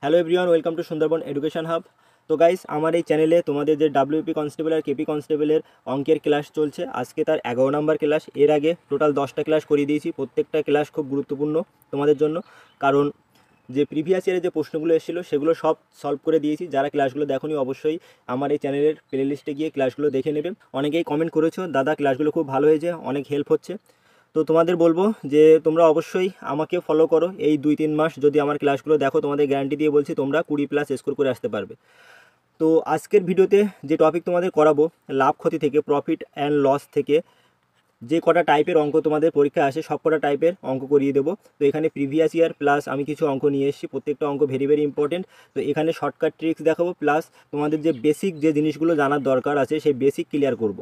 Hello everyone, welcome to Sundarban education hub. তো guys, আমার এই চ্যানেলে তোমাদের যে ডাব্লিউপি কনস্টেবল আর কেপি কনস্টেবলের অঙ্কের ক্লাস চলছে। আজকে তার 11 নম্বর ক্লাস। এর আগে টোটাল 10টা ক্লাস করিয়ে দিয়েছি। প্রত্যেকটা ক্লাস খুব গুরুত্বপূর্ণ তোমাদের জন্য, কারণ যে প্রিভিয়াস ইয়ারে যে প্রশ্নগুলো এসেছিলো সেগুলো সব সলভ করে দিয়েছি। যারা ক্লাসগুলো দেখোনি অবশ্যই আমার এই চ্যানেলের প্লেলিস্টে গিয়ে ক্লাসগুলো দেখে নেবে। অনেকেই কমেন্ট করেছো, দাদা ক্লাসগুলো খুব ভালো হয়েছে, অনেক হেল্প হচ্ছে। তো তোমাদের বলবো যে তোমরা অবশ্যই আমাকে ফলো করো। এই 2-3 মাস যদি আমার ক্লাসগুলো দেখো, তোমাদের গ্যারান্টি দিয়ে বলছি তোমরা 20+ স্কোর করে আসতে পারবে। তো আজকের ভিডিওতে যে টপিক তোমাদের করাবো, লাভ ক্ষতি থেকে, প্রফিট অ্যান্ড লস থেকে যে কটা টাইপের অঙ্ক তোমাদের পরীক্ষা আসে সব কটা টাইপের অঙ্ক করিয়ে দেবো। তো এখানে প্রিভিয়াস ইয়ার প্লাস আমি কিছু অঙ্ক নিয়ে এসেছি, প্রত্যেকটা অঙ্ক ভেরি ভেরি ইম্পর্টেন্ট। তো এখানে শর্টকাট ট্রিক্স দেখাবো, প্লাস তোমাদের যে বেসিক যে জিনিসগুলো জানার দরকার আছে সেই বেসিক ক্লিয়ার করব।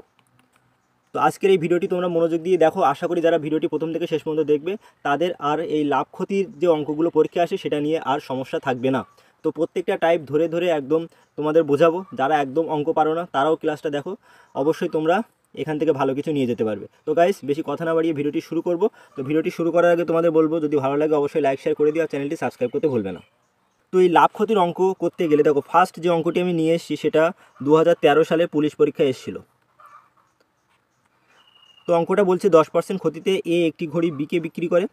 তো আজকের এই ভিডিওটি তোমরা মনোযোগ দিয়ে দেখো। আশা করি যারা ভিডিওটি প্রথম থেকে শেষ পর্যন্ত দেখবে তাদের আর এই লাভ ক্ষতির যে অঙ্কগুলো পরীক্ষা আসে সেটা নিয়ে আর সমস্যা থাকবে না। তো প্রত্যেকটা টাইপ ধরে ধরে একদম তোমাদের বোঝাবো। যারা একদম অঙ্ক পারো না তারাও ক্লাসটা দেখো, অবশ্যই তোমরা এখান থেকে ভালো কিছু নিয়ে যেতে পারবে। তো গাইস, বেশি কথা না বাড়িয়ে ভিডিওটি শুরু করব। তো ভিডিওটি শুরু করার আগে তোমাদের বলবো, যদি ভালো লাগে অবশ্যই লাইক শেয়ার করে দিও আর চ্যানেলটি সাবস্ক্রাইব করতে ভুলবে না। তো এই লাভ ক্ষতির অঙ্ক করতে গেলে দেখো, ফার্স্ট যে অঙ্কটি আমি নিয়ে এসেছি সেটা 2013 সালে পুলিশ পরীক্ষায় এসেছিলো। তো অঙ্কটা বলছে 10% ক্ষতিতে এ একটি ঘড়ি বিকে বিক্রি করে,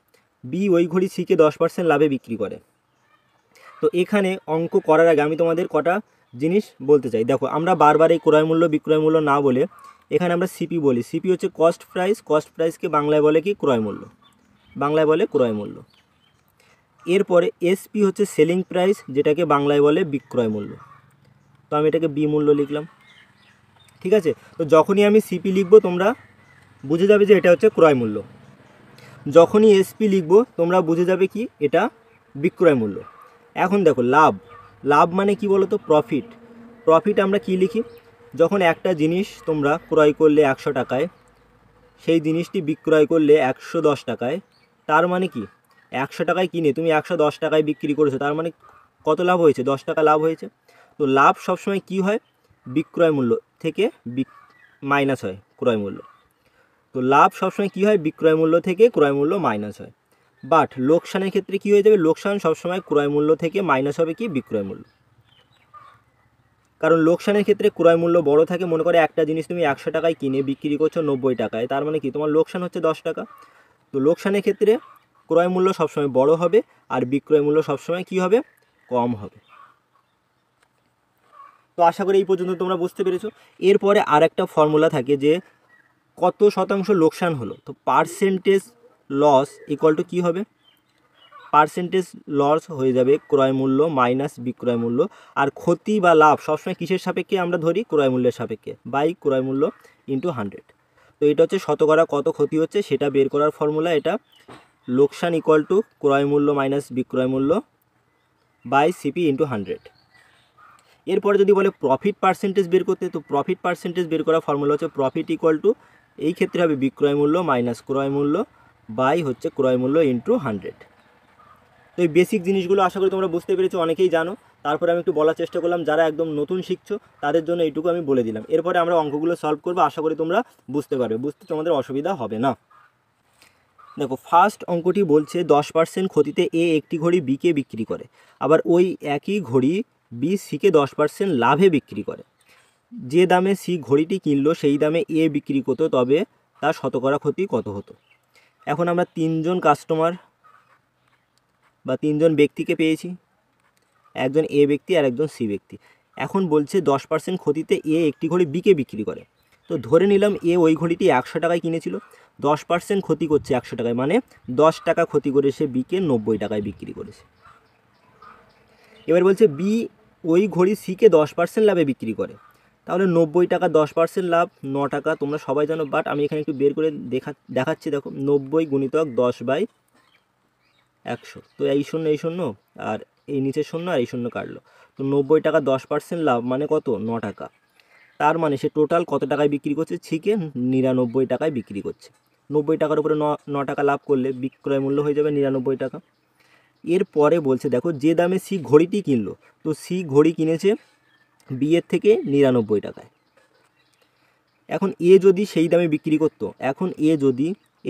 বি ওই ঘড়ি সিকে 10% লাভে বিক্রি করে। তো এখানে অঙ্ক করার আগে আমি তোমাদের কটা জিনিস বলতে চাই। দেখো, আমরা বারবার এই ক্রয় মূল্য বিক্রয় মূল্য না বলে এখানে আমরা সিপি বলি। সিপি হচ্ছে কস্ট প্রাইস, কস্ট প্রাইসকে বাংলায় বলে কি? ক্রয় মূল্য, বাংলায় বলে ক্রয় মূল্য। এরপরে এসপি হচ্ছে সেলিং প্রাইস, যেটাকে বাংলায় বলে বিক্রয় মূল্য। তো আমি এটাকে বি মূল্য লিখলাম, ঠিক আছে। তো যখনই আমি সিপি লিখবো তোমরা বুঝে যাবে যে এটা হচ্ছে ক্রয় মূল্য। যখনই এসপি লিখবো তোমরা বুঝে যাবে কি এটা বিক্রয় মূল্য। এখন দেখো, লাভ, লাভ মানে কি বলো তো? প্রফিট। প্রফিট আমরা কি লিখি? যখন একটা জিনিস তোমরা ক্রয় করলে 100 টাকায়, সেই জিনিসটি বিক্রয় করলে 110 টাকায়, তার মানে কি 100 টাকায় কিনে তুমি 110 টাকায় বিক্রি করেছো, তার মানে কত লাভ হয়েছে? 10 টাকা লাভ হয়েছে। তো লাভ সবসময় কি হয়? বিক্রয় মূল্য থেকে মাইনাস হয় ক্রয় মূল্য। তো লাভ সবসময় কী হয়? বিক্রয় মূল্য থেকে ক্রয় মূল্য মাইনাস হয়। বাট লোকসানের ক্ষেত্রে কী হয়ে যাবে? লোকসান সবসময় ক্রয় মূল্য থেকে মাইনাস হবে কি? বিক্রয় মূল্য। কারণ লোকসানের ক্ষেত্রে ক্রয় মূল্য বড় থাকে। মনে করে একটা জিনিস তুমি 100 টাকায় কিনে বিক্রি করছো 90 টাকায়, তার মানে কি তোমার লোকসান হচ্ছে 10 টাকা। তো লোকসানের ক্ষেত্রে ক্রয় মূল্য সবসময় বড় হবে আর বিক্রয় মূল্য সবসময় কী হবে? কম হবে। তো আশা করি এই পর্যন্ত তোমরা বুঝতে পেরেছো। এরপরে আর একটা ফর্মুলা থাকে যে কত শতাংশ লোকসান হলো। তো পার্সেন্টেজ লস ইকুয়াল টু কী হবে? পার্সেন্টেজ লস হয়ে যাবে ক্রয় মূল্য মাইনাস বিক্রয় মূল্য। আর ক্ষতি বা লাভ সবসময় কিসের সাপেক্ষে আমরা ধরি? ক্রয় মূল্যের সাপেক্ষে, বাই ক্রয় মূল্য ইন্টু 100। তো এটা হচ্ছে শতকরা কত ক্ষতি হচ্ছে সেটা বের করার ফর্মুলা। এটা লোকসান ইকুয়াল টু ক্রয় মূল্য মাইনাস বিক্রয় মূল্য বাই সিপি ইন্টু 100। এরপরে যদি বলে প্রফিট পার্সেন্টেজ বের করতে, তো প্রফিট পার্সেন্টেজ বের করার ফর্মুলা হচ্ছে প্রফিট ইকুয়াল টু, এই ক্ষেত্রে হবে বিক্রয় মূল্য মাইনাস ক্রয় মূল্য বাই হচ্ছে ক্রয় মূল্য ইন্টু 100। তো এই বেসিক জিনিসগুলো আশা করি তোমরা বুঝতে পেরেছো, অনেকেই জানো। তারপরে আমি একটু বলার চেষ্টা করলাম, যারা একদম নতুন শিখছো তাদের জন্য এইটুকু আমি বলে দিলাম। এরপরে আমরা অঙ্কগুলো সলভ করবো, আশা করি তোমরা বুঝতে পারবে, বুঝতে তোমাদের অসুবিধা হবে না। দেখো, ফার্স্ট অঙ্কটি বলছে 10% ক্ষতিতে এ একটি ঘড়ি বিকে বিক্রি করে, আবার ওই একই ঘড়ি বি সিকে 10% লাভে বিক্রি করে। যে দামে সি ঘড়িটি কিনলো সেই দামে এ বিক্রি করতো, তবে তার শতকরা ক্ষতি কত হতো? এখন আমরা তিনজন কাস্টমার বা তিনজন ব্যক্তিকে পেয়েছি, একজন এ ব্যক্তি আর একজন সি ব্যক্তি। এখন বলছে 10% ক্ষতিতে এ একটি ঘড়ি বিকে বিক্রি করে। তো ধরে নিলাম এ ওই ঘড়িটি 100 টাকায় কিনেছিল, 10% ক্ষতি করছে 100 টাকায়, মানে 10 টাকা ক্ষতি করে সে বিকে 90 টাকায় বিক্রি করেছে। এবার বলছে বি ওই ঘড়ি সিকে 10% লাভে বিক্রি করে, তাহলে 90 টাকা 10% লাভ 9 টাকা, তোমরা সবাই জানো। বাট আমি এখানে একটু বের করে দেখাচ্ছি। দেখো, 90 গুণিতক 10/100। তো এই শূন্য এই শূন্য আর এই নিচের শূন্য আর এই শূন্য কাটলো। তো 90 টাকা 10% লাভ মানে কত? 9 টাকা। তার মানে সে টোটাল কত টাকায় বিক্রি করছে? সিকে 99 টাকায় বিক্রি করছে। 90 টাকার উপরে 9 টাকা লাভ করলে বিক্রয় মূল্য হয়ে যাবে 99 টাকা। এরপরে বলছে দেখো, যে দামে সি ঘড়িটি কিনলো, তো সি ঘড়ি কিনেছে বি এর থেকে 99 টাকায়। এখন এ যদি সেই দামে বিক্রি করতো,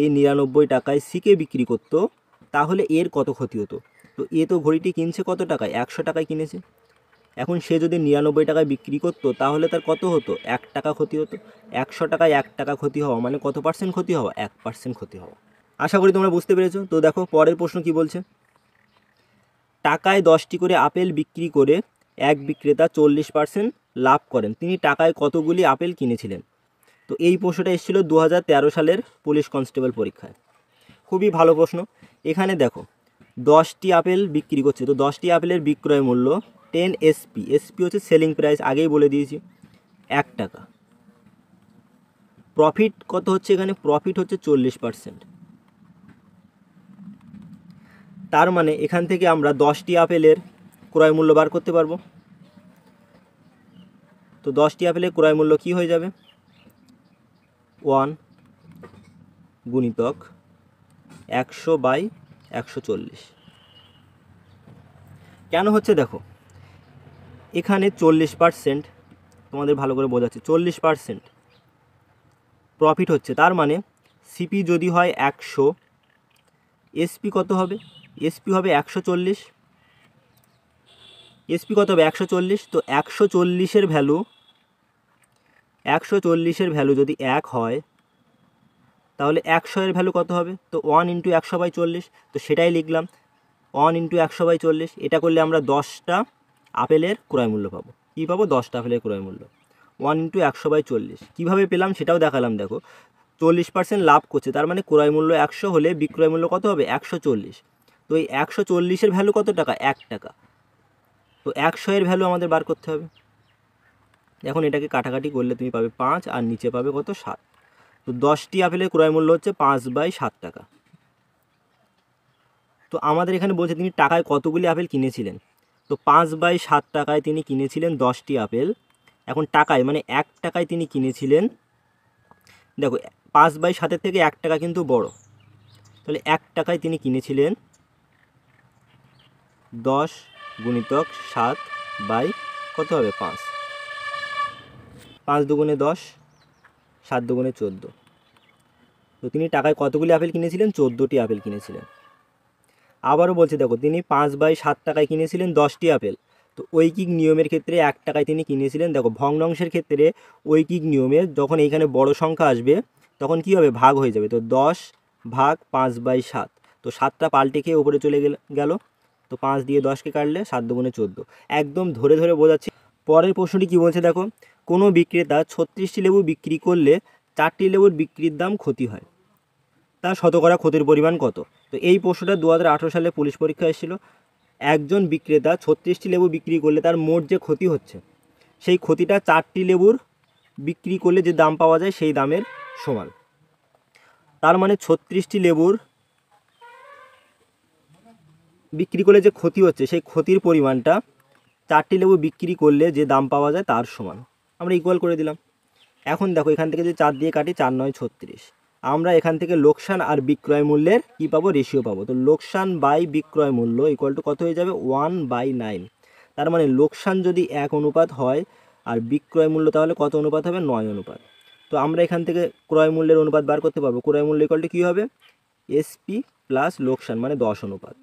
এই 99 টাকায় সিকে বিক্রি করতো, তাহলে এর কত ক্ষতি হতো? তো এ তো ঘড়িটি কিনছে কত টাকায়, 100 টাকায় কিনেছে। এখন সে যদি 99 টাকায় বিক্রি করতো তাহলে তার কত হতো, 1 টাকা ক্ষতি হতো। 100 টাকায় 1 টাকা ক্ষতি হওয়া মানে কত পার্সেন্ট ক্ষতি হওয়া, 1% ক্ষতি হওয়া। আশা করি তোমরা বুঝতে পেরেছো। তো দেখো পরের প্রশ্ন কি বলছে, টাকায় 10টি করে আপেল বিক্রি করে এক বিক্রেতা 40% লাভ করেন, তিনি টাকায় কতগুলি আপেল কিনেছিলেন? তো এই প্রশ্নটা এসেছিল 2013 সালের পুলিশ কনস্টেবল পরীক্ষায়। খুবই ভালো প্রশ্ন। এখানে দেখো 10টি আপেল বিক্রি করছে, তো 10টি আপেলের বিক্রয় মূল্য 10 SP, SP হচ্ছে সেলিং প্রাইস, আগেই বলে দিয়েছি, 1 টাকা। প্রফিট কত হচ্ছে এখানে, প্রফিট হচ্ছে 40%। তার মানে এখান থেকে আমরা 10টি আপেলের ক্রয় মূল্য বার করতে পারবো। তো 10টি আপেলের ক্রয় মূল্য কি হয়ে যাবে, 1 গুণিতক 100/140। কেন হচ্ছে দেখো, এখানে 40%, তোমাদের ভালো করে বোঝাচ্ছি, 40% প্রফিট হচ্ছে। তার মানে সিপি যদি হয় 100, এসপি কত হবে, এসপি হবে 140, এসপি কত হবে 140। তো 140-এর ভ্যালু, 140-এর ভ্যালু যদি 1 হয় তাহলে 100-এর ভ্যালু কত হবে, তো 1 × 100/40, তো সেটাই লিখলাম 1 × 100/40। এটা করলে আমরা 10টা আপেলের ক্রয় মূল্য পাবো। কী পাবো, 10টা আপেলের ক্রয় মূল্য 1 × 100/40। কীভাবে পেলাম সেটাও দেখালাম। দেখো 40% লাভ করছে, তার মানে ক্রয় মূল্য 100 হলে বিক্রয় মূল্য কত হবে, 140। তো এই 140-এর ভ্যালু কত টাকা, 1 টাকা। তো 100-এর ভ্যালু আমাদের বার করতে হবে। এখন এটাকে কাটাকাটি করলে তুমি পাবে 5 আর নিচে পাবে কত, 7। তো 10টি আপেলের ক্রয় মূল্য হচ্ছে 5/7 টাকা। তো আমাদের এখানে বলছে তিনি টাকায় কতগুলি আপেল কিনেছিলেন। তো 5/7 টাকায় তিনি কিনেছিলেন 10টি আপেল। এখন টাকায় মানে 1 টাকায় তিনি কিনেছিলেন, দেখো 5/7 থেকে 1 টাকা কিন্তু বড়, তাহলে 1 টাকায় তিনি কিনেছিলেন 10 গুণিতক 7 বাই কত হবে, 5। 5 দুগুণে 10, 7 দুগুণে 14। তো তিনি টাকায় কতগুলি আপেল কিনেছিলেন, 14টি আপেল কিনেছিলেন। আবারও বলছে দেখো তিনি 5/7 টাকায় কিনেছিলেন 10টি আপেল। তো ঐকিক নিয়মের ক্ষেত্রে 1 টাকায় তিনি কিনেছিলেন। দেখো ভগ্নাংশের ক্ষেত্রে ঐকিক নিয়মে যখন এইখানে বড় সংখ্যা আসবে তখন কি হবে, ভাগ হয়ে যাবে। তো 10 ভাগ 5/7, তো 7টা পাল্টে খেয়ে উপরে চলে গেল। তো 5 দিয়ে 10কে কাটলে 7 দুগুণে 14। একদম ধরে ধরে বোঝাচ্ছি। পরের প্রশ্নটি কি বলছে দেখো, কোনো বিক্রেতা 36টি লেবু বিক্রি করলে 4টি লেবুর বিক্রির দাম ক্ষতি হয়, তার শতকরা ক্ষতির পরিমাণ কত? তো এই প্রশ্নটা 2018 সালে পুলিশ পরীক্ষা এসেছিল। একজন বিক্রেতা 36টি লেবু বিক্রি করলে তার মোট যে ক্ষতি হচ্ছে সেই ক্ষতিটা 4টি লেবুর বিক্রি করলে যে দাম পাওয়া যায় সেই দামের সমান। তার মানে 36টি লেবুর বিক্রি করলে যে ক্ষতি হচ্ছে সেই ক্ষতির পরিমাণটা 4টি লেবু বিক্রি করলে যে দাম পাওয়া যায় তার সমান। আমরা ইকুয়াল করে দিলাম। এখন দেখো এখান থেকে যদি 4 দিয়ে কাটি, 4 × 9 = 36। আমরা এখান থেকে লোকসান আর বিক্রয় মূল্যের কী পাবো, রেশিও পাবো। তো লোকসান বাই বিক্রয় মূল্য ইকুয়াল টু কত হয়ে যাবে, 1/9। তার মানে লোকসান যদি 1 অনুপাত হয় আর বিক্রয় মূল্য তাহলে কত অনুপাত হবে, 9 অনুপাত। তো আমরা এখান থেকে ক্রয় মূল্যের অনুপাত বার করতে পারবো। ক্রয় মূল্য ইকুয়াল টু কী হবে, এসপি প্লাস লোকসান মানে 10 অনুপাত।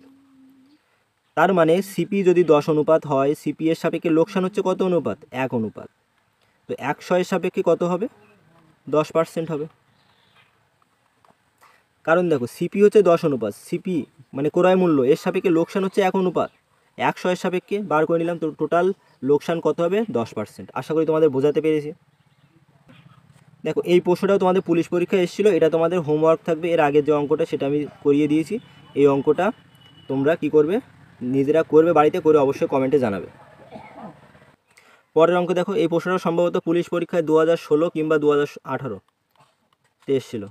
তার মানে সিপি যদি 10 অনুপাত হয়, সিপি এর সাপেক্ষে লোকসান হচ্ছে কত অনুপাত, 1 অনুপাত। তো 100-এর সাপেক্ষে কত হবে, 10% হবে। কারণ দেখো সিপি হচ্ছে 10 অনুপাত, সিপি মানে ক্রয় মূল্য, এর সাপেক্ষে লোকসান হচ্ছে 1 অনুপাত। 100-এর সাপেক্ষে বার করে নিলাম, তো টোটাল লোকসান কত হবে, 10%। আশা করি তোমাদের বোঝাতে পেরেছি। দেখো এই প্রশ্নটাও তোমাদের পুলিশ পরীক্ষায় এসেছিলো, এটা তোমাদের হোমওয়ার্ক থাকবে। এর আগের যে অঙ্কটা সেটা আমি করিয়ে দিয়েছি। এই অঙ্কটা তোমরা কি করবে, নিজেরা করবে, বাড়িতে করে অবশ্যই কমেন্টে জানাবে। পরের অঙ্ক দেখো, এই প্রশ্নটা সম্ভবত পুলিশ পরীক্ষায় 2016 কিংবা 2018-তে এসেছিলো।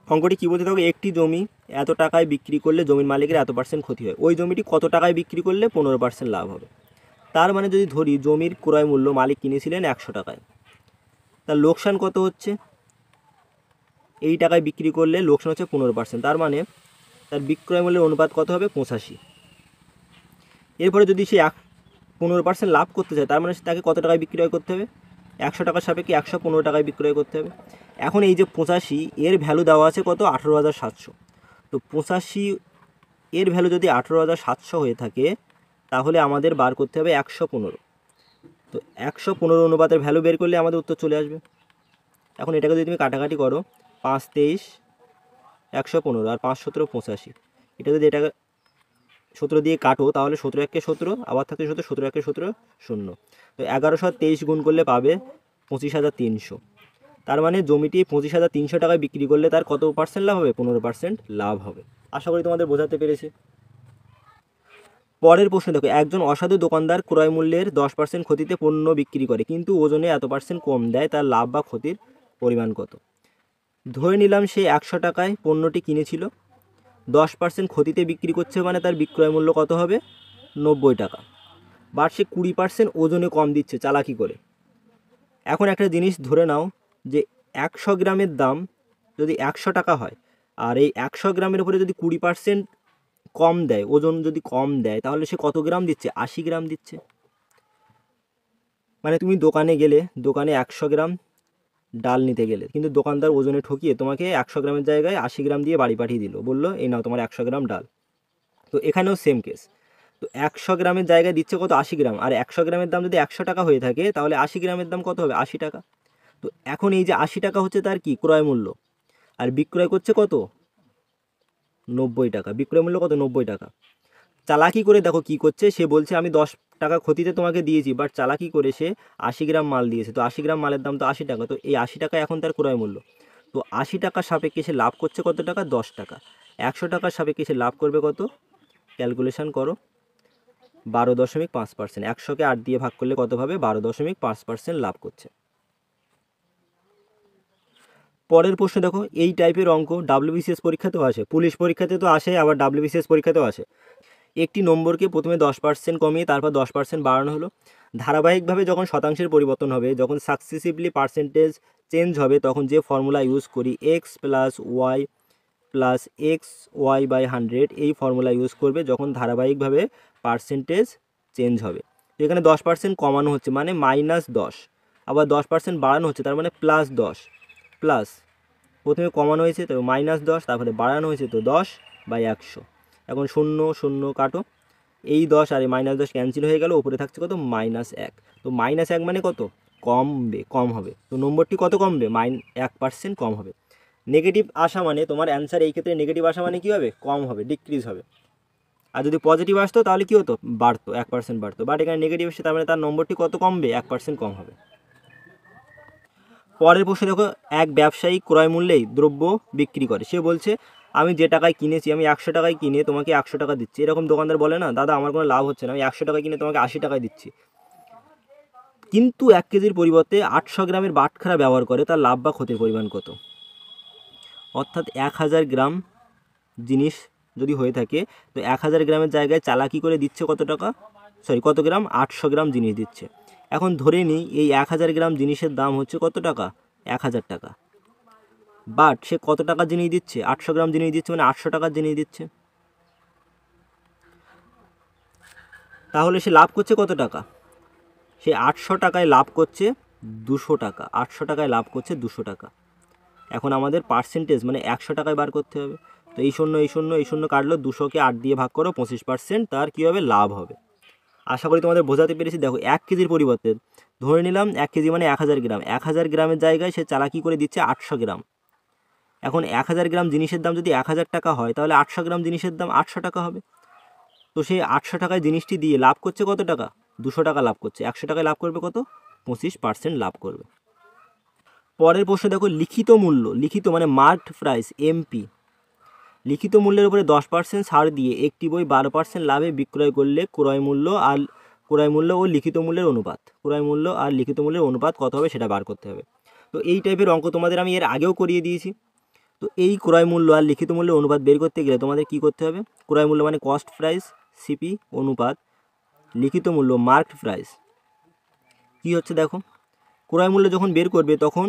অঙ্কটি কী বলতে থাকবে, একটি জমি এত টাকায় বিক্রি করলে জমির মালিকের এত % ক্ষতি হয়, ওই জমিটি কত টাকায় বিক্রি করলে 15% লাভ হবে। তার মানে যদি ধরি জমির ক্রয় মূল্য মালিক কিনেছিলেন 100 টাকায়, তার লোকসান কত হচ্ছে, এই টাকায় বিক্রি করলে লোকসান হচ্ছে 15%। তার মানে তার বিক্রয় মূল্যের অনুপাত কত হবে, 85। এরপরে যদি সে 15% লাভ করতে চায়, তার মানে তাকে কত টাকায় বিক্রয় করতে হবে, 100 টাকার সাপেক্ষে 115 টাকায় বিক্রয় করতে হবে। এখন এই যে 85 এর ভ্যালু দেওয়া আছে কত, 18,700। তো 85 এর ভ্যালু যদি 18,700 হয়ে থাকে তাহলে আমাদের বার করতে হবে 115। তো 115 অনুপাতের ভ্যালু বের করলে আমাদের উত্তর চলে আসবে। এখন এটাকে যদি তুমি কাটাকাটি করো, 5 23 115 আর 5 17 85, এটা যদি এটা 17 দিয়ে কাটো তাহলে 17 1 17, আবার থাকে 17, 17 1 17 0। তো 1123 গুণ করলে পাবে 25,300। তার মানে জমিটি 25,300 টাকায় বিক্রি করলে তার কত পার্সেন্ট লাভ হবে? 15% লাভ হবে। আশা করি তোমাদের বোঝাতে পেরেছি। পরের প্রশ্ন দেখো, একজন অসাধু দোকানদার ক্রয় মূল্যের 10% ক্ষতিতে পণ্য বিক্রি করে কিন্তু ওজনে এত পার্সেন্ট কম দেয়, তার লাভ বা ক্ষতির পরিমাণ কত? ধরে নিলাম সে 100 টাকায় পণ্যটি কিনেছিল, 10% ক্ষতিতে বিক্রি করছে, মানে তার বিক্রয় মূল্য কত হবে? 90 টাকা। বাট সে 20% ওজনে কম দিচ্ছে চালাকি করে। এখন একটা জিনিস ধরে নাও যে 100 গ্রামের দাম যদি 100 টাকা হয়, আর এই 100 গ্রামের উপরে যদি 20% কম দেয়, ওজন যদি কম দেয়, তাহলে সে কত গ্রাম দিচ্ছে? 80 গ্রাম দিচ্ছে। মানে তুমি দোকানে গেলে, দোকানে 100 গ্রাম ডাল নিতে গেলে, কিন্তু দোকানদার ওজনে ঠকিয়ে তোমাকে 100 গ্রামের জায়গায় 80 গ্রাম দিয়ে বাড়ি পাঠিয়ে দিল, বললো এই নাও তোমার 100 গ্রাম ডাল। তো এখানেও সেম কেস। তো 100 গ্রামের জায়গায় দিচ্ছে কত? 80 গ্রাম। আর 100 গ্রামের দাম যদি 100 টাকা হয়ে থাকে তাহলে 80 গ্রামের দাম কত হবে? 80 টাকা। তো এখন এই যে 80 টাকা হচ্ছে তার কি ক্রয় মূল্য, আর বিক্রয় করছে কত? 90 টাকা। বিক্রয় মূল্য কত? 90 টাকা। চালাকি করে দেখো কি করছে, সে বলছে আমি 10 টাকা ক্ষতিতে তোমাকে দিয়েছি, বাট চালাকি করে সে 80 গ্রাম মাল দিয়েছে। তো 80 গ্রাম মালের দাম তো 80 টাকা। তো এই 80 টাকা এখন তার ক্রয় মূল্য। তো 80 টাকার সাপেক্ষে সে লাভ করছে কত টাকা? 10 টাকা। 100 টাকার সাপেক্ষে সে লাভ করবে কত? ক্যালকুলেশন করো, 12.5%। 100কে 8 দিয়ে ভাগ করলে কত হবে? 12.5% লাভ করছে। পরের প্রশ্ন দেখো, এই টাইপের অঙ্ক WBCS পরীক্ষাতেও আসে, পুলিশ পরীক্ষাতে তো আসে, আবার WBCS পরীক্ষাতেও আসে। একটি নম্বরকে প্রথমে 10% কমিয়ে তারপর 10% বাড়ানো হলো। ধারাবাহিকভাবে যখন শতাংশের পরিবর্তন হবে, যখন সাকসেসিভলি পার্সেন্টেজ চেঞ্জ হবে, তখন যে ফর্মুলা ইউজ করি x + y + xy/100, এই ফর্মুলা ইউজ করবে যখন ধারাবাহিকভাবে পার্সেন্টেজ চেঞ্জ হবে। তো এখানে 10% কমানো হচ্ছে মানে -10, আবার 10% বাড়ানো হচ্ছে তার মানে +10, প্লাস প্রথমে কমানো হয়েছে তো -10, তারপরে বাড়ানো হয়েছে তো 10/100। এখন 0 0 কাটো, এই 10 আর এই -10 ক্যান্সেল হয়ে গেল, উপরে থাকছে কত? -1। তো -1 মানে কত? কমবে, কম হবে। তো নম্বরটি কত কমবে? 1% কম হবে। নেগেটিভ আসা মানে তোমার অ্যান্সার এই ক্ষেত্রে নেগেটিভ আসা মানে কী হবে? কম হবে, ডিক্রিজ হবে। আর যদি পজিটিভ আসতো তাহলে কী হতো? বাড়তো, 1% বাড়তো। বাট এখানে নেগেটিভ এসে তার মানে তার নম্বরটি কত কমবে? 1% কম হবে। পরের প্রশ্ন দেখো, এক ব্যবসায়ী ক্রয় মূল্যেই দ্রব্য বিক্রি করে। সে বলছে আমি যে টাকায় কিনেছি, আমি 100 টাকায় কিনে তোমাকে 100 টাকা দিচ্ছি। এরকম দোকানদার বলে না, দাদা আমার কোনো লাভ হচ্ছে না, আমি 100 টাকা কিনে তোমাকে 80 টাকায় দিচ্ছি। কিন্তু 1 কেজির পরিবর্তে 800 গ্রামের বাটখারা ব্যবহার করে, তার লাভ বা ক্ষতির পরিমাণ কত? অর্থাৎ 1000 গ্রাম জিনিস যদি হয়ে থাকে, তো 1000 গ্রামের জায়গায় চালাকি করে দিচ্ছে কত টাকা? কত গ্রাম? 800 গ্রাম জিনিস দিচ্ছে। এখন ধরে নিই এই 1000 গ্রাম জিনিসের দাম হচ্ছে কত টাকা? 1000 টাকা। বাট সে কত টাকা জিনিস দিচ্ছে? 800 গ্রাম জিনিস দিচ্ছে, মানে 800 টাকার জিনিস দিচ্ছে। তাহলে সে লাভ করছে কত টাকা? সে 800 টাকায় লাভ করছে 200 টাকা। 800 টাকায় লাভ করছে 200 টাকা। এখন আমাদের পার্সেন্টেজ মানে 100 টাকায় বার করতে হবে। তো এই শূন্য এই শূন্য এই শূন্য কাটলো, 200কে 8 দিয়ে ভাগ করো, 25% তার কী হবে? লাভ হবে। আশা করি তোমাদের বোঝাতে পেরেছি। দেখো 1 কেজির পরিবর্তে ধরে নিলাম 1 কেজি মানে 1000 গ্রাম। 1000 গ্রামের জায়গায় সে চালাকি করে দিচ্ছে 800 গ্রাম। এখন 1000 গ্রাম জিনিসের দাম যদি 1000 টাকা হয়, তাহলে 800 গ্রাম জিনিসের দাম 800 টাকা হবে। তো সে 800 টাকায় জিনিসটি দিয়ে লাভ করছে কত টাকা? 200 টাকা লাভ করছে। 100 টাকায় লাভ করবে কত? 25% লাভ করবে। পরের প্রশ্ন দেখো, লিখিত মূল্য, লিখিত মানে মার্কড প্রাইস এমপি, লিখিত মূল্যের উপরে 10% ছাড় দিয়ে একটি বই 12% লাভে বিক্রয় করলে ক্রয় মূল্য ও লিখিত মূল্যের অনুপাত, ক্রয় মূল্য আর লিখিত মূল্যের অনুপাত কত হবে সেটা বার করতে হবে। তো এই টাইপের অঙ্ক তোমাদের আমি এর আগেও করিয়ে দিয়েছি। তো এই ক্রয় মূল্য আর লিখিত মূল্যের অনুপাত বের করতে গেলে তোমাদের কি করতে হবে? ক্রয় মূল্য মানে কস্ট প্রাইস সিপি অনুপাত লিখিত মূল্য মার্কড প্রাইস। কি হচ্ছে দেখো, ক্রয় মূল্য যখন বের করবে তখন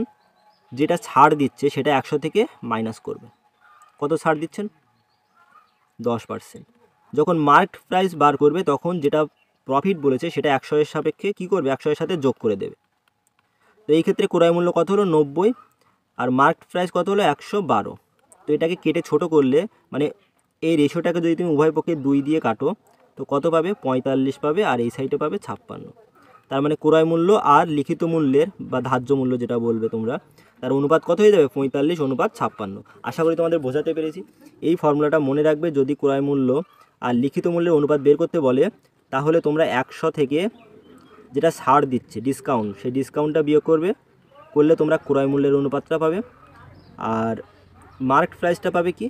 যেটা ছাড় দিচ্ছে সেটা 100 থেকে মাইনাস করবে। কত ছাড় দিচ্ছেন? 10%। যখন মার্কড প্রাইস বার করবে তখন যেটা প্রফিট বলেছে সেটা 100 এর সাপেক্ষে কী করবে? 100 এর সাথে যোগ করে দেবে। তো এই ক্ষেত্রে ক্রয় মূল্য কত হলো? 90, আর মার্কড প্রাইস কত হলো? 112। তো এটাকে কেটে ছোট করলে মানে এই রেশিওটাকে যদি তুমি উভয় পক্ষে 2 দিয়ে কাটো তো কত পাবে? 45 পাবে, আর এই সাইডে পাবে 56। তার মানে ক্রয় মূল্য আর লিখিত মূল্যের বা ধার্য মূল্য যেটা বলবে তোমরা, তার অনুপাত কত হয়ে যাবে? 45:56। আশা করি তোমাদের বোঝাতে পেরেছি। এই ফর্মুলাটা মনে রাখবে, যদি ক্রয় মূল্য আর লিখিত মূল্যের অনুপাত বের করতে বলে তাহলে তোমরা 100 থেকে যেটা ছাড় দিচ্ছে ডিসকাউন্ট, সেই ডিসকাউন্টটা বিয়োগ করলে তোমরা ক্রয় মূল্যের অনুপাতটা পাবে, আর মার্ক প্রাইসটা পাবে কি?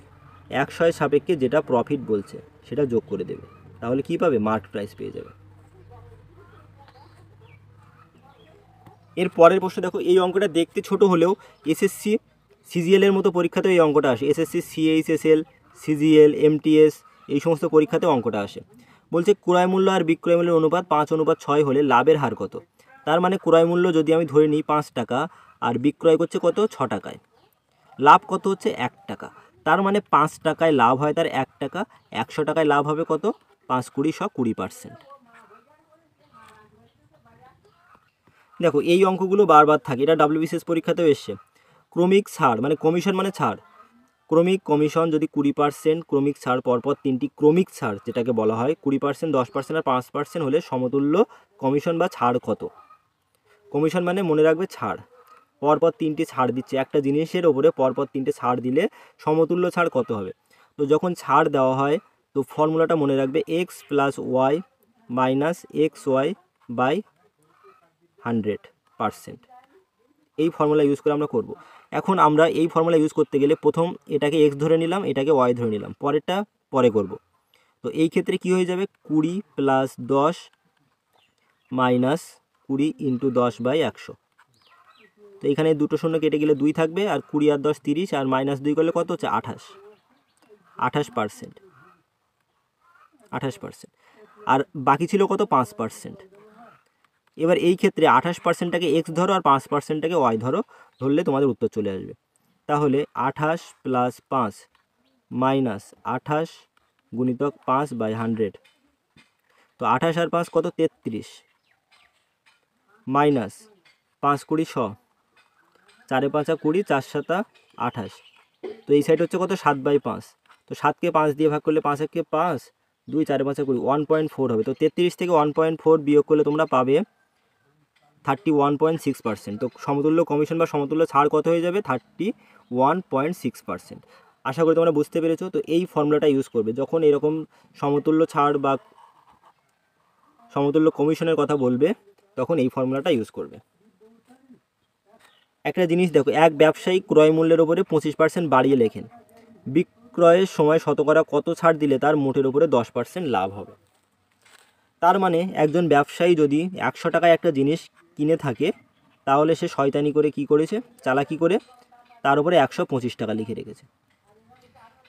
100 এর সাপেক্ষে যেটা প্রফিট বলছে সেটা যোগ করে দেবে, তাহলে কি পাবে? মার্ক প্রাইস পেয়ে যাবে। এর পরের প্রশ্ন দেখো, এই অঙ্কটা দেখতে ছোট হলেও এসএসসি সিজিএল এর মতো পরীক্ষাতেও এই অঙ্কটা আসে। এসএসসি সিএইচএসএল, সিজিএল, এমটিএস এই সমস্ত পরীক্ষাতেও অঙ্কটা আসে। বলছে ক্রয় মূল্য আর বিক্রয় মূল্যের অনুপাত 5:6 হলে লাভের হার কত? তার মানে ক্রয় মূল্য যদি আমি ধরে নিই 5 টাকা আর বিক্রয় করছে কত? 6 টাকায়, লাভ কত হচ্ছে? 1 টাকা। তার মানে 5 টাকায় লাভ হয় তার 1 টাকা, 100 টাকায় লাভ হবে কত? 5 20 20%। দেখো এই অঙ্কগুলো বারবার থাকে, এটা ডাব্লিউবিসিএস পরীক্ষাতেও এসছে। ক্রমিক ছাড় মানে কমিশন মানে ছাড়, ক্রমিক কমিশন যদি 20%, ক্রমিক ছাড় পরপর 3টি ক্রমিক ছাড় যেটাকে বলা হয় 20%, 10% আর 5% হলে সমতুল্য কমিশন বা ছাড় কত? কমিশন মানে মনে রাখবে ছাড়, পরপর 3টি ছাড় দিচ্ছে, একটা জিনিসের ওপরে পরপর 3টে ছাড় দিলে সমতুল্য ছাড় কত হবে? তো যখন ছাড় দেওয়া হয় তো ফর্মুলাটা মনে রাখবে x + y - xy বাই 100%। এই ফর্মুলা ইউজ করে আমরা করব। এখন আমরা এই ফর্মুলা ইউজ করতে গেলে প্রথম এটাকে x ধরে নিলাম, এটাকে y ধরে নিলাম, পরেরটা পরে করব। তো এই ক্ষেত্রে কি হয়ে যাবে? 20 + 10 - 20 × 10/100। তো এখানে দুটো শূন্য কেটে গেলে 2 থাকবে, আর 20 আর 10 30, আর -2 করলে কত হচ্ছে? 28%। আর বাকি ছিল কত? 5%। এবার এই ক্ষেত্রে 28%টাকে x ধরো আর 5%টাকে y ধরো, ধরলে তোমাদের উত্তর চলে আসবে। তাহলে 28 + 5 - 28 × 5/100। তো 28 আর 5 কত? 33, মাইনাস 5 20 100, 4 5 20, 4 7 28। তো এই সাইড হচ্ছে কত? 7/5। তো 7কে 5 দিয়ে ভাগ করলে 5 1 5, 2 4 5 20, 1.4 হবে। তো 33 থেকে 1.4 বিয়োগ করলে তোমরা পাবে 31.6%। তো সমতুল্য কমিশন বা সমতুল্য ছাড় কত হয়ে যাবে? 31.6%। আশা করি তোমরা বুঝতে পেরেছো। তো এই ফর্মুলাটা ইউজ করবে যখন এরকম সমতুল্য ছাড় বা সমতুল্য কমিশনের কথা বলবে, তখন এই ফর্মুলাটা ইউজ করবে। একটা জিনিস দেখো, এক ব্যবসায়ী ক্রয় মূল্যের উপরে 25% বাড়িয়ে লেখেন, বিক্রয়ের সময় শতকরা কত ছাড় দিলে তার মোটের উপরে 10% লাভ হবে? তার মানে একজন ব্যবসায়ী যদি 100 টাকায় একটা জিনিস কিনে থাকে, তাহলে সে শয়তানি করে কি করেছে? চালাকি করে তার উপরে 125 টাকা লিখে রেখেছে।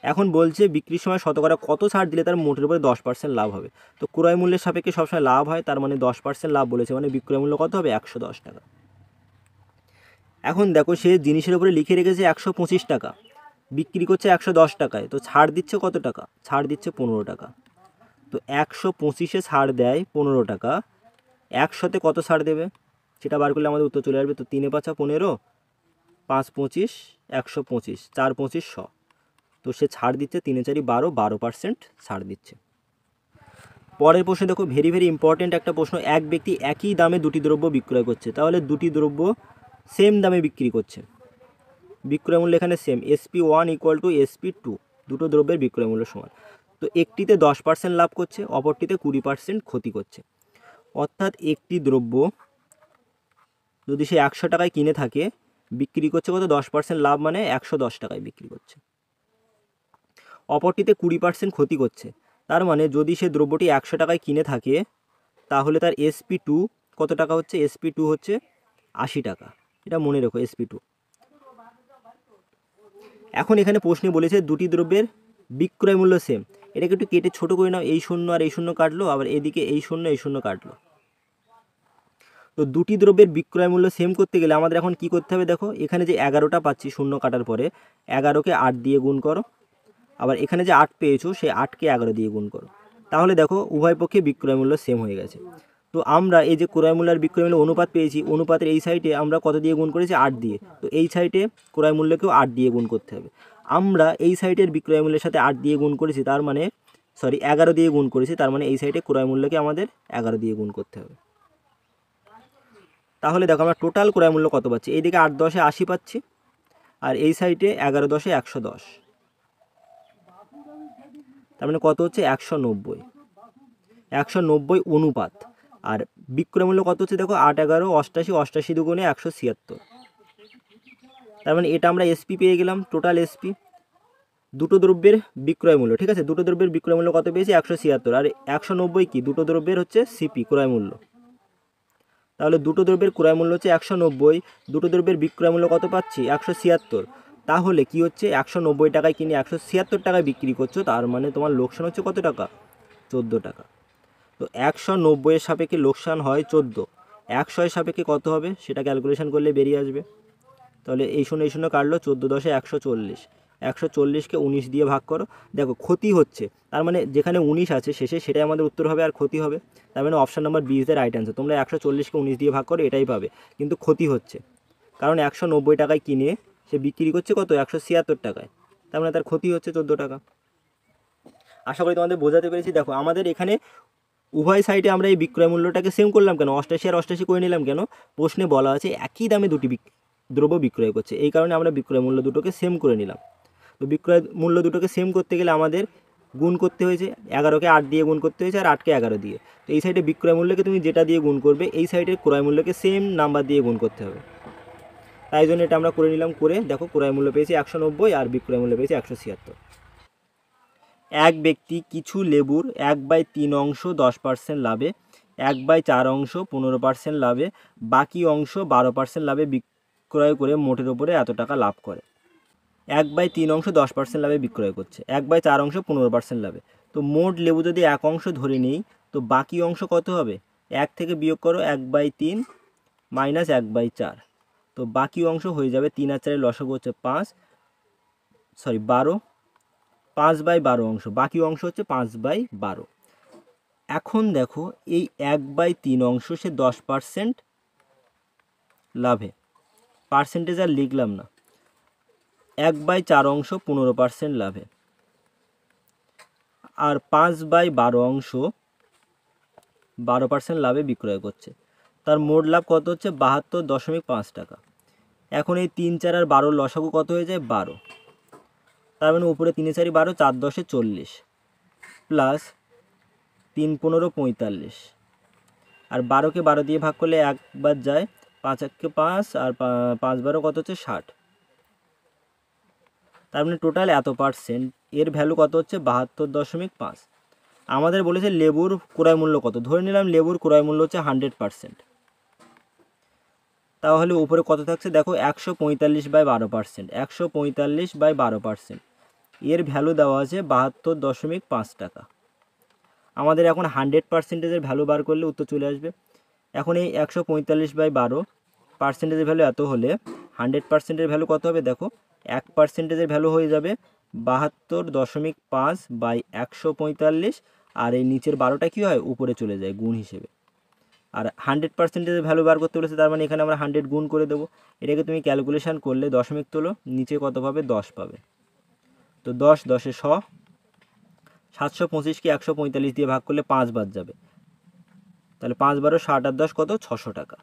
এখন বলছে বিক্রির সময় শতকরা কত ছাড় দিলে তার মোটের উপরে 10% লাভ হবে। তো ক্রয় মূল্যের সাপেক্ষে সবসময় লাভ হয়, তার মানে 10% লাভ বলেছে, মানে বিক্রয় মূল্য কত হবে? 110 টাকা। এখন দেখো সে জিনিসের উপরে লিখে রেখেছে 125 টাকা, বিক্রি করছে 110 টাকায়, তো ছাড় দিচ্ছে কত টাকা? ছাড় দিচ্ছে 15 টাকা। তো 125-এ ছাড় দেয় 15 টাকা, 100-তে কত ছাড় দেবে সেটা বার করলে আমাদের উত্তর চলে আসবে। তো 3 5 15, 5 25, 125, 4 25 100। তো সে ছাড় দিচ্ছে 3 4 12, 12% ছাড় দিচ্ছে। পরের প্রশ্ন দেখো, ভেরি ভেরি ইম্পর্টেন্ট একটা প্রশ্ন। এক ব্যক্তি একই দামে দুটি দ্রব্য বিক্রয় করছে, তাহলে দুটি দ্রব্য সেম দামে বিক্রি করছে, বিক্রয় মূল্য এখানে সেম, SP1 = SP2, দুটো দ্রব্যের বিক্রয় মূল্য সমান। তো একটিতে 10% লাভ করছে, অপরটিতে 20% ক্ষতি করছে। অর্থাৎ একটি দ্রব্য যদি সে 100 টাকায় কিনে থাকে, বিক্রি করছে কত? 10% লাভ, মানে 110 টাকায় বিক্রি করছে। অপরটিতে 20% ক্ষতি করছে, তার মানে যদি সে দ্রব্যটি 100 টাকায় কিনে থাকে, তাহলে তার SP2 কত টাকা হচ্ছে? SP2 হচ্ছে 80 টাকা। এটা মনে রেখো, SP2। এখন এখানে প্রশ্নে বলেছে দুটি দ্রব্যের বিক্রয় মূল্য সেম। এটাকে একটু কেটে ছোট করে নাও, এই শূন্য আর এই শূন্য কাটলো, আবার এদিকে এই শূন্য কাটলো। তো দুটি দ্রব্যের বিক্রয় মূল্য সেম করতে গেলে আমাদের এখন কি করতে হবে? দেখো এখানে যে 11টা পাচ্ছি শূন্য কাটার পরে, 11কে 8 দিয়ে গুণ করো, আবার এখানে যে 8 পেয়েছো সেই 8কে 11 দিয়ে গুণ করো, তাহলে দেখো উভয় পক্ষে বিক্রয় মূল্য সেম হয়ে গেছে। তো আমরা এই যে ক্রয় মূল্য আর বিক্রয় মূল্য অনুপাত পেয়েছি, অনুপাতের এই সাইডে আমরা কত দিয়ে গুণ করেছি? 8 দিয়ে। তো এই সাইডে ক্রয় মূল্যকেও 8 দিয়ে গুণ করতে হবে। আমরা এই সাইটের বিক্রয় মূল্যের সাথে 8 দিয়ে গুণ করেছি, তার মানে 11 দিয়ে গুণ করেছি, তার মানে এই সাইটে ক্রয় মূল্যকে আমাদের 11 দিয়ে গুণ করতে হবে। তাহলে দেখো আমরা টোটাল ক্রয় মূল্য কত পাচ্ছি, এইদিকে 8 10 80 পাচ্ছি, আর এই সাইটে 11 10 110, তার মানে কত হচ্ছে 190, 190 অনুপাত। আর বিক্রয় মূল্য কত হচ্ছে দেখো 8 11 88, 88 দুগুণে 176, তার মানে এটা আমরা এসপি পেয়ে গেলাম, টোটাল এসপি। দুটো দ্রব্যের বিক্রয় মূল্য, ঠিক আছে, দুটো দ্রব্যের বিক্রয় মূল্য কত পেয়েছি 176, আর 190 কি দুটো দ্রব্যের হচ্ছে সিপি ক্রয় মূল্য। তাহলে দুটো দ্রব্যের ক্রয় মূল্য হচ্ছে 190, দুটো দ্রব্যের বিক্রয় মূল্য কত পাচ্ছি 176, তাহলে কি হচ্ছে 190 টাকায় কিনে 176 টাকায় বিক্রি করছো, তার মানে তোমার লোকসান হচ্ছে কত টাকা 14 টাকা। তো 190-এর সাপেক্ষে লোকসান হয় 14, 100-এর সাপেক্ষে কত হবে সেটা ক্যালকুলেশন করলে বেরিয়ে আসবে। তাহলে এই শূন্য কাটলো 14 10 140, 140কে 19 দিয়ে ভাগ করো, দেখো ক্ষতি হচ্ছে, তার মানে যেখানে 19 আছে শেষে সেটাই আমাদের উত্তর হবে আর ক্ষতি হবে, তার মানে option number B is the right answer. তোমরা 140কে 19 দিয়ে ভাগ করো এটাই পাবে, কিন্তু ক্ষতি হচ্ছে কারণ 190 টাকায় কিনে সে বিক্রি করছে কত 176 টাকায়, তার মানে তার ক্ষতি হচ্ছে 14 টাকা। আশা করি তোমাদের বোঝাতে পেরেছি। দেখো আমাদের এখানে উভয় সাইডে আমরা এই বিক্রয় মূল্যটাকে সেম করলাম কেন, 88 আর 88 করে নিলাম কেন, প্রশ্নে বলা আছে একই দামে দুটি দ্রব্য বিক্রয় করছে, এই কারণে আমরা বিক্রয় মূল্য দুটোকে সেম করে নিলাম। তো বিক্রয় মূল্য দুটোকে সেম করতে গেলে আমাদের গুণ করতে হয়েছে, 11কে 8 দিয়ে গুণ করতে হয়েছে আর 8কে 11 দিয়ে। তো এই সাইডে বিক্রয় মূল্যকে তুমি যেটা দিয়ে গুণ করবে এই সাইডের ক্রয় মূল্যকে সেম নাম্বার দিয়ে গুণ করতে হবে, তাই জন্য এটা আমরা করে নিলাম। করে দেখো ক্রয় মূল্য পেয়েছি 190 আর বিক্রয় মূল্য পেয়েছি 176। এক ব্যক্তি কিছু লেবুর 1/3 অংশ 10% লাভে, 1/4 অংশ 15% লাভে, বাকি অংশ 12% লাভে বিক্রয় করে মোটের ওপরে এত টাকা লাভ করে। 1/3 অংশ 10% লাভে বিক্রয় করছে, 1/4 অংশ 15% লাভে। তো মোট লেবু যদি 1 অংশ ধরে নিই তো বাকি অংশ কত হবে, 1 থেকে বিয়োগ করো 1/3 মাইনাস 1/4, তো বাকি অংশ হয়ে যাবে 3 আর 4 লসাগু হচ্ছে 12, 5/12 অংশ, বাকি অংশ হচ্ছে 5/12। এখন দেখো এই 1/3 অংশ সে 10% লাভে, পার্সেন্টেজ আর লিখলাম না, 1/4 অংশ 15% লাভে, আর 5/12 অংশ 12% লাভে বিক্রয় করছে, তার মোট লাভ কত হচ্ছে 72.5 টাকা। এখন এই 3 4 আর 12 লসাগু কত হয়ে যায় 12, তার মানে উপরে 3 4 12, 4 10 40, প্লাস 3 15 45, আর 12কে 12 দিয়ে ভাগ করলে একবার যায়, 5 1 5 আর 5 12 কত হচ্ছে 60, তার মানে টোটাল এত পার্সেন্ট, এর ভ্যালু কত হচ্ছে 72.5। আমাদের বলেছে লেবুর ক্রয় মূল্য কত, ধরে নিলাম লেবুর ক্রয় মূল্য হচ্ছে 100%, তাহলে উপরে কত থাকছে দেখো 145/12%, 145/12%, এর ভ্যালু দেওয়া আছে 72.5 টাকা। আমাদের এখন 100%-এর ভ্যালু বার করলে উত্তর চলে আসবে। এখন এই 145/12 পার্সেন্টেজের ভ্যালু এত হলে 100%-এর ভ্যালু কত হবে দেখো, 1%-এর ভ্যালু হয়ে যাবে 72.5/145, আর এই নিচের 12টা কী হয় উপরে চলে যায় গুণ হিসেবে। আর 100%-এর ভ্যালু বার করতে বলেছে, তার মানে এখানে আমরা 100 গুণ করে দেবো, এটাকে তুমি ক্যালকুলেশন করলে দশমিক তোলো, নিচে কত পাবে 10 পাবে, তো 10 10 100, 725কে 145 দিয়ে ভাগ করলে 5 বাদ যাবে, তাহলে 5 12 60 আর 10 কত 600 টাকা।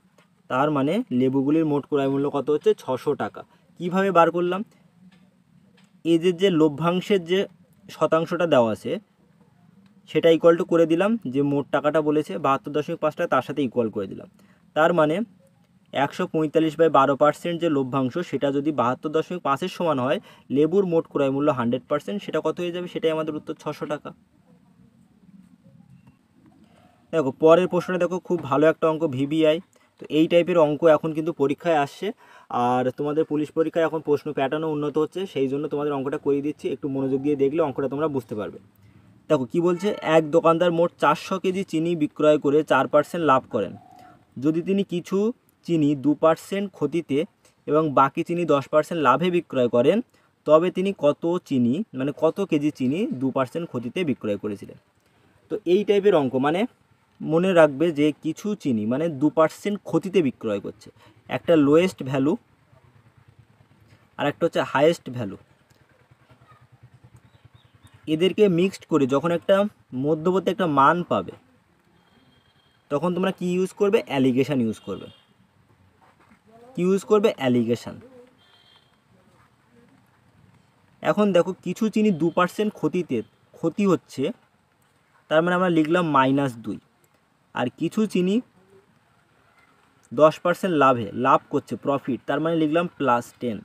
তার মানে লেবুগুলির মোট ক্রয় মূল্য কত হচ্ছে 600 টাকা। কিভাবে বার করলাম, এদের যে লভ্যাংশের যে শতাংশটা দেওয়া আছে সেটা ইকুয়াল টু করে দিলাম, যে মোট টাকাটা বলেছে 72.5 টাকা তার সাথে ইকুয়াল করে দিলাম, তার মানে 145/12% যে লভ্যাংশ সেটা যদি 72.5-এর সমান হয়, লেবুর মোট ক্রয় মূল্য 100%, সেটা কত হয়ে যাবে, সেটাই আমাদের উত্তর 600 টাকা। দেখো পরের প্রশ্নটা দেখো, খুব ভালো একটা অঙ্ক, ভিভিআই। তো এই টাইপের অঙ্ক এখন কিন্তু পরীক্ষায় আসছে, আর তোমাদের পুলিশ পরীক্ষায় এখন প্রশ্ন প্যাটার্নও উন্নত হচ্ছে, সেই জন্য তোমাদের অঙ্কটা করিয়ে দিচ্ছি, একটু মনোযোগ দিয়ে দেখলে অঙ্কটা তোমরা বুঝতে পারবে। দেখো কি বলছে, এক দোকানদার মোট 400 কেজি চিনি বিক্রয় করে 4% লাভ করেন। যদি তিনি কিছু চিনি 2% ক্ষতিতে এবং বাকি চিনি 10% লাভে বিক্রয় করেন, তবে তিনি কত কেজি চিনি 2% ক্ষতিতে বিক্রয় করেছিলেন। তো এই টাইপের অঙ্ক, মানে মনে রাখবে যে কিছু চিনি মানে 2% ক্ষতিতে বিক্রয় করছে, একটা লোয়েস্ট ভ্যালু আর একটা হচ্ছে হাইয়েস্ট ভ্যালু। এদেরকে মিক্সড করে যখন একটা মধ্যবর্তী একটা মান পাবে তখন তোমরা কি ইউজ করবে? অ্যালিগেশন ইউজ করবে। কি ইউজ করবে? অ্যালিগেশন। এখন দেখো কিছু চিনি 2% ক্ষতি হচ্ছে, তার মানে আমরা লিখলাম -2। আর কিছু চিনি 10% লাভ করছে, প্রফিট, তার মানে লিখলাম +10।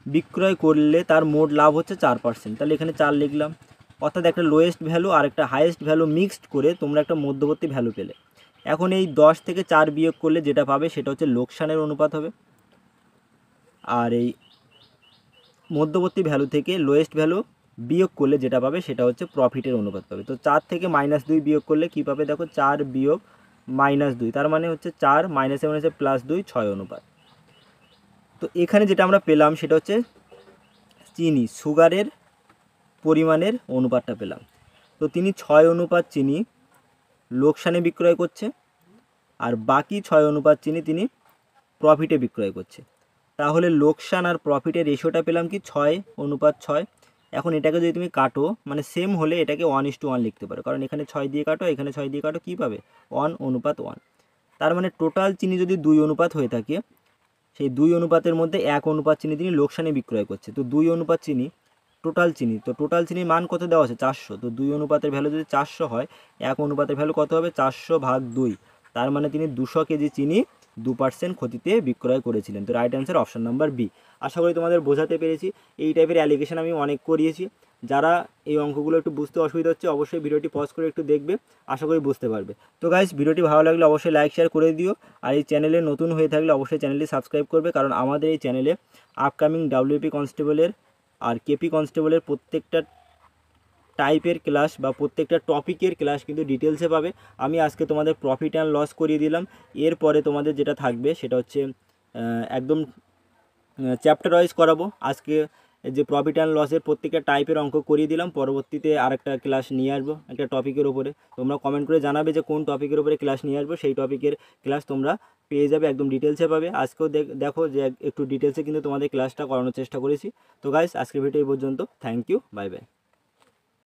বিক্রয় করলে তার মোট লাভ হচ্ছে 4%, তাহলে এখানে 4 লিখলাম। অর্থাৎ একটা লোয়েস্ট ভ্যালু আর একটা হাইয়েস্ট ভ্যালু মিক্সড করে তোমরা একটা মধ্যবর্তী ভ্যালু পেলে। এখন এই 10 থেকে 4 বিয়োগ করলে যেটা পাবে সেটা হচ্ছে লোকসানের অনুপাত হবে, আর এই মধ্যবর্তী ভ্যালু থেকে লোয়েস্ট ভ্যালু বিয়োগ করলে যেটা পাবে সেটা হচ্ছে প্রফিটের অনুপাত পাবে। তো 4 থেকে -2 বিয়োগ করলে কী পাবে? দেখো 4 বিয়োগ -2, তার মানে হচ্ছে 4 -7 হচ্ছে +2, 6 অনুপাত। তো এখানে যেটা আমরা পেলাম সেটা হচ্ছে চিনি, সুগারের পরিমাণের অনুপাতটা পেলাম। তো তিনি 6 অনুপাত চিনি লোকসানে বিক্রয় করছে, আর বাকি 6 অনুপাত চিনি তিনি প্রফিটে বিক্রয় করছে। তাহলে লোকসান আর প্রফিটের রেশিওটা পেলাম কি? 6:6। এখন এটাকে যদি তুমি কাটো, মানে সেম হলে এটাকে 1:1 লিখতে পারো, কারণ এখানে 6 দিয়ে কাটো, এখানে 6 দিয়ে কাটো, কী পাবে? 1:1। তার মানে টোটাল চিনি যদি 2 অনুপাত হয়ে থাকে, সেই 2 অনুপাতের মধ্যে 1 অনুপাত চিনি তিনি লোকসানে বিক্রয় করছে। তো 2 অনুপাত চিনি টোটাল চিনি, তো টোটাল চিনির মান কত দেওয়া আছে? 400। তো 2 অনুপাতের ভ্যালু যদি 400 হয়, 1 অনুপাতের ভ্যালু কত হবে? 400/2। তার মানে তিনি 200 কেজি চিনি 2% ক্ষতিতে বিক্রয় করেছিলেন। তো right answer option number B. আশা করি তোমাদের বোঝাতে পেরেছি। এই টাইপের অ্যালিগেশন আমি অনেক করিয়েছি। যারা এই অঙ্কগুলো একটু বুঝতে অসুবিধা হচ্ছে অবশ্যই ভিডিওটি পজ করে একটু দেখবে, আশা করি বুঝতে পারবে। তো গাইস, ভিডিওটি ভালো লাগলে অবশ্যই লাইক শেয়ার করে দিও, আর এই চ্যানেলে নতুন হয়ে থাকলে অবশ্যই চ্যানেলটি সাবস্ক্রাইব করবে, কারণ আমাদের এই চ্যানেলে আপকামিং WP কনস্টেবলের আর KP কনস্টেবলের প্রত্যেকটা টাইপের ক্লাস বা প্রত্যেকটা টপিকের ক্লাস কিন্তু ডিটেলসে পাবে। আমি আজকে তোমাদের প্রফিট অ্যান্ড লস করিয়ে দিলাম। এরপরে তোমাদের যেটা থাকবে সেটা হচ্ছে একদম চ্যাপ্টার ওয়াইজ করাবো। আজকে যে প্রফিট অ্যান্ড লসের প্রত্যেকটা টাইপের অঙ্ক করিয়ে দিলাম, পরবর্তীতে আরেকটা ক্লাস নিয়ে আসবো একটা টপিকের ওপরে। তোমরা কমেন্ট করে জানাবে যে কোন টপিকের ওপরে ক্লাস নিয়ে আসবো, সেই টপিকের ক্লাস তোমরা পেয়ে যাবে, একদম ডিটেলসে পাবে। আজকেও দেখো যে একটু ডিটেলসে কিন্তু তোমাদের ক্লাসটা করানোর চেষ্টা করেছি। তো গাইস, আজকের ভিডিও এই পর্যন্ত। Thank you, bye by.